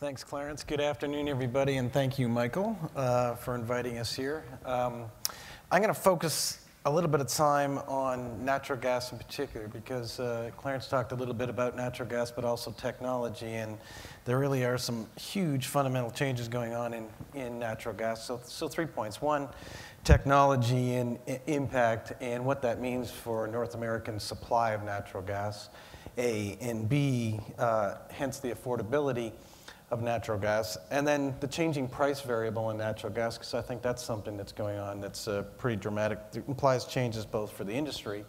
Thanks, Clarence. Good afternoon, everybody, and thank you, Michael, for inviting us here. I'm going to focus a little bit of time on natural gas in particular because Clarence talked a little bit about natural gas, but also technology, and there really are some huge fundamental changes going on in natural gas. So 3 points. One, technology and impact and what that means for North American supply of natural gas, A, and B, hence the affordability of natural gas, and then the changing price variable in natural gas, because I think that's something that's going on that's pretty dramatic. It implies changes both for the industry,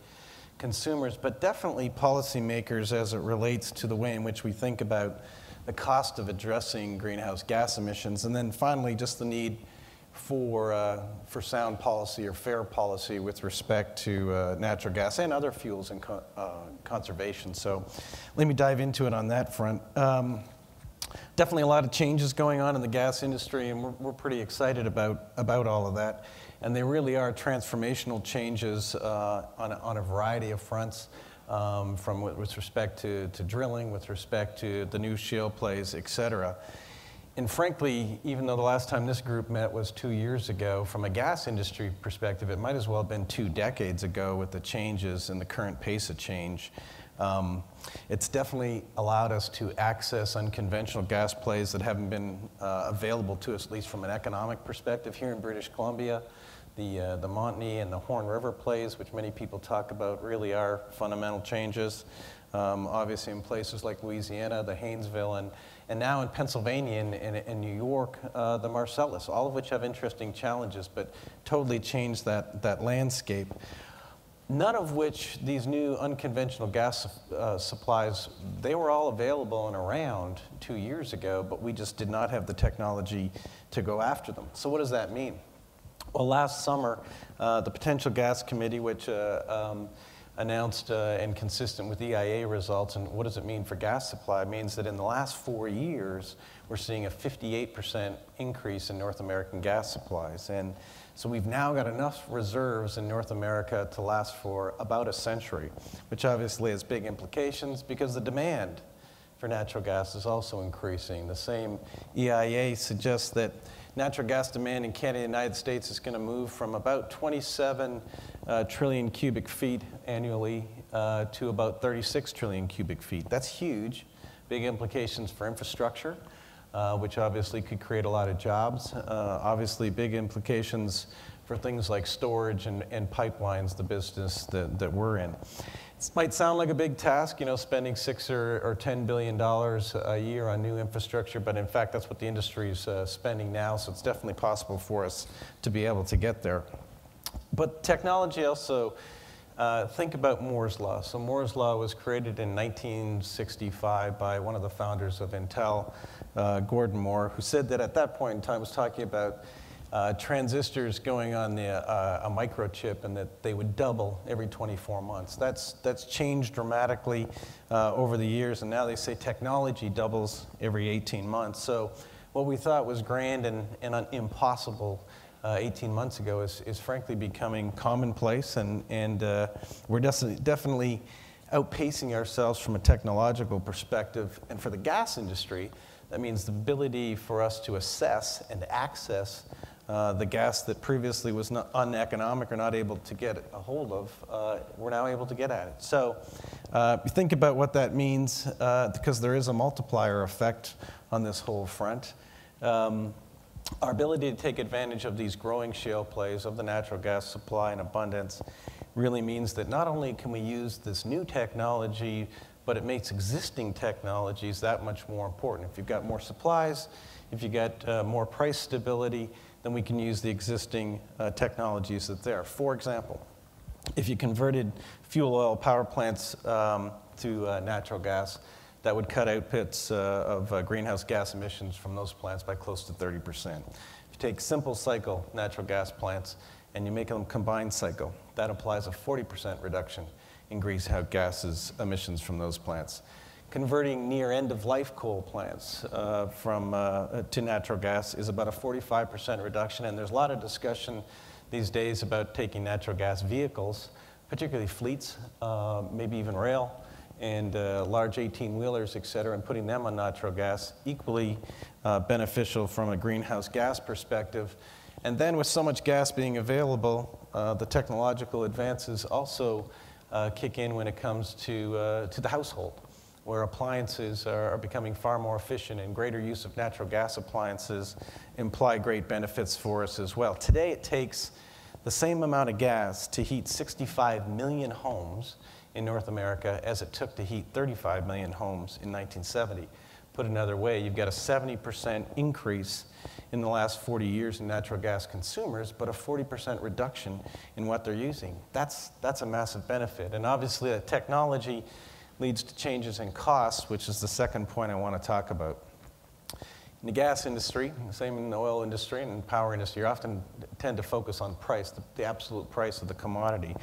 consumers, but definitely policymakers as it relates to the way in which we think about the cost of addressing greenhouse gas emissions, and then finally just the need for sound policy or fair policy with respect to natural gas and other fuels and conservation. So let me dive into it on that front. Definitely a lot of changes going on in the gas industry, and we're pretty excited about all of that. And they really are transformational changes on a variety of fronts, with respect to drilling, with respect to the new shale plays, et cetera. And frankly, even though the last time this group met was 2 years ago, from a gas industry perspective, it might as well have been 2 decades ago with the changes and the current pace of change. It's definitely allowed us to access unconventional gas plays that haven't been available to us, at least from an economic perspective. Here in British Columbia, the Montney and the Horn River plays, which many people talk about, really are fundamental changes. Obviously in places like Louisiana, the Haynesville, and now in Pennsylvania and New York, the Marcellus, all of which have interesting challenges, but totally changed that landscape. None of which these new unconventional gas supplies, they were all available and around 2 years ago, but we just did not have the technology to go after them. So what does that mean? Well, last summer, the Potential Gas Committee, which announced and consistent with EIA results, and what does it mean for gas supply? It means that in the last 4 years, we're seeing a 58% increase in North American gas supplies. And so we've now got enough reserves in North America to last for about a century, which obviously has big implications because the demand for natural gas is also increasing. The same EIA suggests that natural gas demand in Canada and the United States is going to move from about 27 trillion cubic feet annually to about 36 trillion cubic feet. That's huge. Big implications for infrastructure, which obviously could create a lot of jobs. Obviously big implications for things like storage and pipelines, the business that we're in. This might sound like a big task, spending $6 or $10 billion a year on new infrastructure, but in fact that's what the industry is spending now, so it's definitely possible for us to be able to get there. But technology also, think about Moore's Law. So Moore's Law was created in 1965 by one of the founders of Intel, Gordon Moore, who said that at that point in time was talking about transistors going on a microchip and that they would double every 24 months. That's changed dramatically over the years, and now they say technology doubles every 18 months. So what we thought was grand and impossible 18 months ago is frankly becoming commonplace, and we're definitely outpacing ourselves from a technological perspective. And for the gas industry, that means the ability for us to assess and access the gas that previously was not uneconomic or not able to get a hold of, we're now able to get at it. So think about what that means, because there is a multiplier effect on this whole front. Our ability to take advantage of these growing shale plays, of the natural gas supply and abundance, really means that not only can we use this new technology, but it makes existing technologies that much more important. If you've got more supplies, if you've got more price stability, then we can use the existing technologies that are there. For example, if you converted fuel oil power plants to natural gas, that would cut outputs of greenhouse gas emissions from those plants by close to 30%. If you take simple cycle natural gas plants and you make them combined cycle, that implies a 40% reduction in greenhouse gases emissions from those plants. Converting near end-of-life coal plants to natural gas is about a 45% reduction, and there's a lot of discussion these days about taking natural gas vehicles, particularly fleets, maybe even rail, and large 18-wheelers, et cetera, and putting them on natural gas, equally beneficial from a greenhouse gas perspective. And then with so much gas being available, the technological advances also kick in when it comes to the household, where appliances are becoming far more efficient, and greater use of natural gas appliances imply great benefits for us as well. Today it takes the same amount of gas to heat 65 million homes in North America as it took to heat 35 million homes in 1970. Put another way, you've got a 70% increase in the last 40 years in natural gas consumers, but a 40% reduction in what they're using. That's a massive benefit. And obviously, the technology leads to changes in costs, which is the second point I want to talk about. In the gas industry, same in the oil industry and power industry, you often tend to focus on price, the absolute price of the commodity.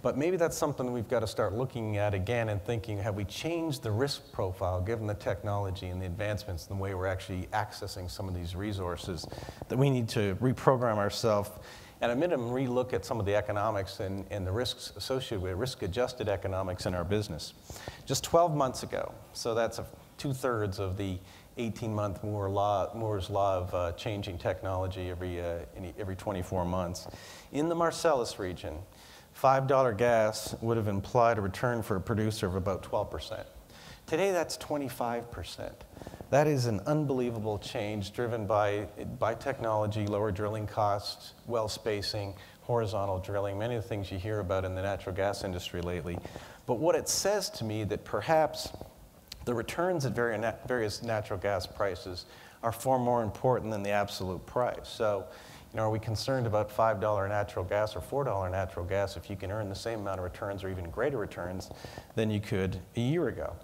But maybe that's something we've got to start looking at again and thinking, have we changed the risk profile given the technology and the advancements in the way we're actually accessing some of these resources, that we need to reprogram ourselves, at a minimum, relook at some of the economics and the risks associated with risk-adjusted economics in our business. Just 12 months ago, so that's 2/3 of the 18-month Moore's law of changing technology every 24 months. In the Marcellus region, $5 gas would have implied a return for a producer of about 12%. Today, that's 25%. That is an unbelievable change driven by technology, lower drilling costs, well spacing, horizontal drilling, many of the things you hear about in the natural gas industry lately. But what it says to me that perhaps the returns at various natural gas prices are far more important than the absolute price. So, are we concerned about $5 natural gas or $4 natural gas if you can earn the same amount of returns or even greater returns than you could a year ago?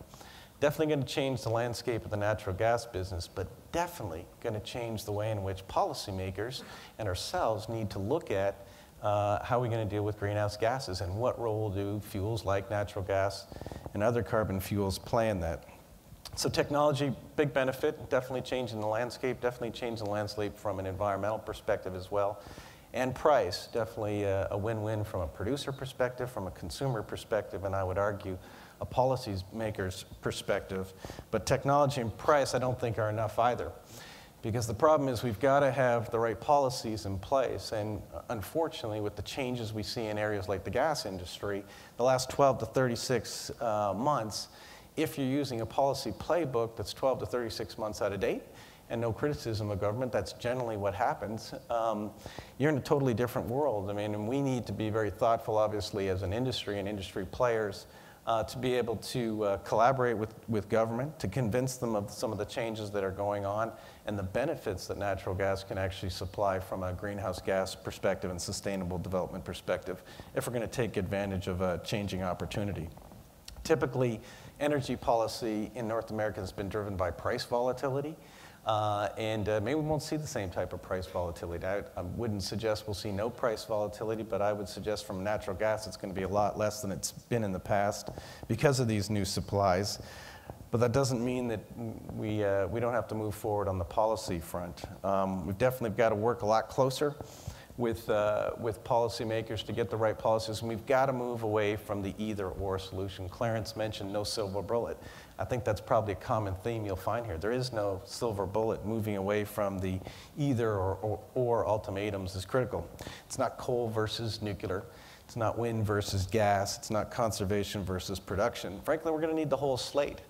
Definitely going to change the landscape of the natural gas business, but definitely going to change the way in which policymakers and ourselves need to look at how we're going to deal with greenhouse gases and what role do fuels like natural gas and other carbon fuels play in that. So technology, big benefit, definitely changing the landscape, definitely changing the landscape from an environmental perspective as well. And price, definitely a win-win from a producer perspective, from a consumer perspective, and I would argue a policymaker's perspective. But technology and price, I don't think are enough either. Because the problem is we've got to have the right policies in place. And unfortunately, with the changes we see in areas like the gas industry, the last 12 to 36 months, if you're using a policy playbook that's 12 to 36 months out of date, and no criticism of government, that's generally what happens, you're in a totally different world. I mean, and we need to be very thoughtful, obviously, as an industry and industry players, to be able to collaborate with government, to convince them of some of the changes that are going on and the benefits that natural gas can actually supply from a greenhouse gas perspective and sustainable development perspective if we're going to take advantage of a changing opportunity. Typically, energy policy in North America has been driven by price volatility. Maybe we won't see the same type of price volatility. I wouldn't suggest we'll see no price volatility, but I would suggest from natural gas it's going to be a lot less than it's been in the past because of these new supplies. But that doesn't mean that we don't have to move forward on the policy front. We've definitely got to work a lot closer with policymakers to get the right policies, and we've got to move away from the either-or solution. Clarence mentioned no silver bullet. I think that's probably a common theme you'll find here. There is no silver bullet. Moving away from the either or ultimatums is critical. It's not coal versus nuclear. It's not wind versus gas. It's not conservation versus production. Frankly, we're going to need the whole slate.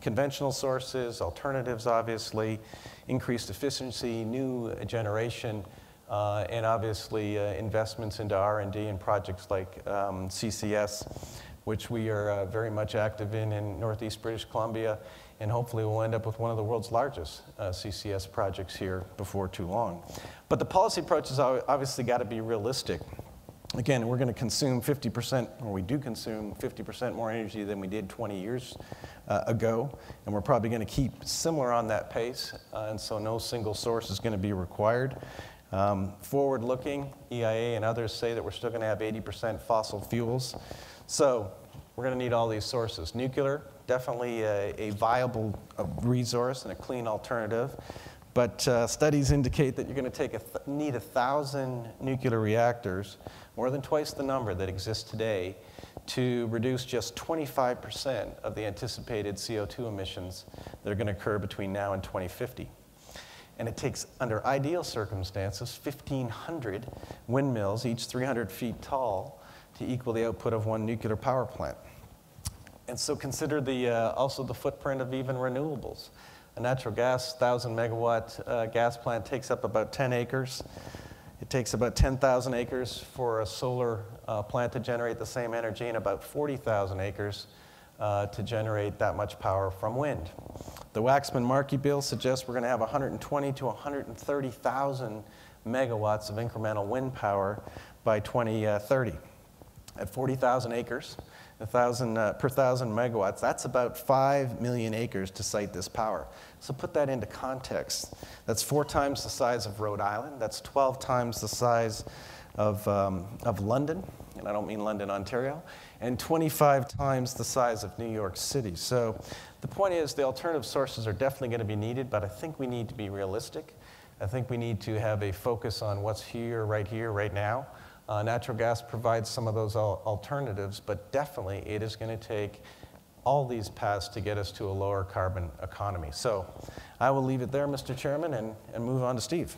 Conventional sources, alternatives, obviously, increased efficiency, new generation, and obviously investments into R&D and projects like CCS, which we are very much active in Northeast British Columbia, and hopefully we'll end up with one of the world's largest CCS projects here before too long. But the policy approach has obviously got to be realistic. Again, we're going to consume 50%, or we do consume 50% more energy than we did 20 years ago, and we're probably going to keep similar on that pace, and so no single source is going to be required. Forward-looking, EIA and others say that we're still going to have 80% fossil fuels. So we're going to need all these sources. Nuclear, definitely a viable resource and a clean alternative. But studies indicate that you're going to need 1,000 nuclear reactors, more than twice the number that exists today, to reduce just 25% of the anticipated CO2 emissions that are going to occur between now and 2050. And it takes, under ideal circumstances, 1,500 windmills, each 300 feet tall, to equal the output of one nuclear power plant. And so consider also the footprint of even renewables. A natural gas 1,000 megawatt gas plant takes up about 10 acres. It takes about 10,000 acres for a solar plant to generate the same energy, and about 40,000 acres to generate that much power from wind. The Waxman-Markey bill suggests we're going to have 120 to 130,000 megawatts of incremental wind power by 2030. At 40,000 acres, per 1,000 megawatts, that's about 5 million acres to site this power. So put that into context. That's 4 times the size of Rhode Island. That's 12 times the size of London, and I don't mean London, Ontario, and 25 times the size of New York City. So the point is the alternative sources are definitely going to be needed, but I think we need to be realistic. I think we need to have a focus on what's here, right now. Natural gas provides some of those alternatives, but definitely it is going to take all these paths to get us to a lower carbon economy. So I will leave it there, Mr. Chairman, and move on to Steve.